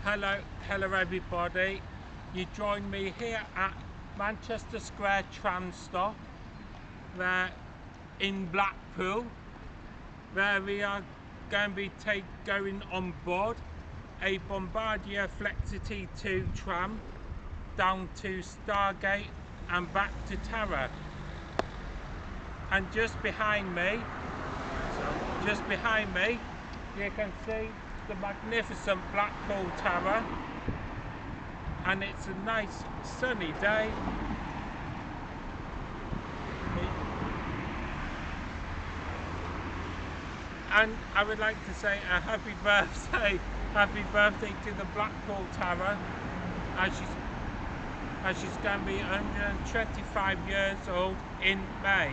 Hello everybody. You join me here at Manchester Square tram stop there in Blackpool, where we are going to be going on board a Bombardier Flexity 2 tram down to Stargate and back to Tara. And just behind me, you can see the magnificent Blackpool Tower, and it's a nice sunny day. And I would like to say a happy birthday to the Blackpool Tower, as she's going to be 125 years old in May.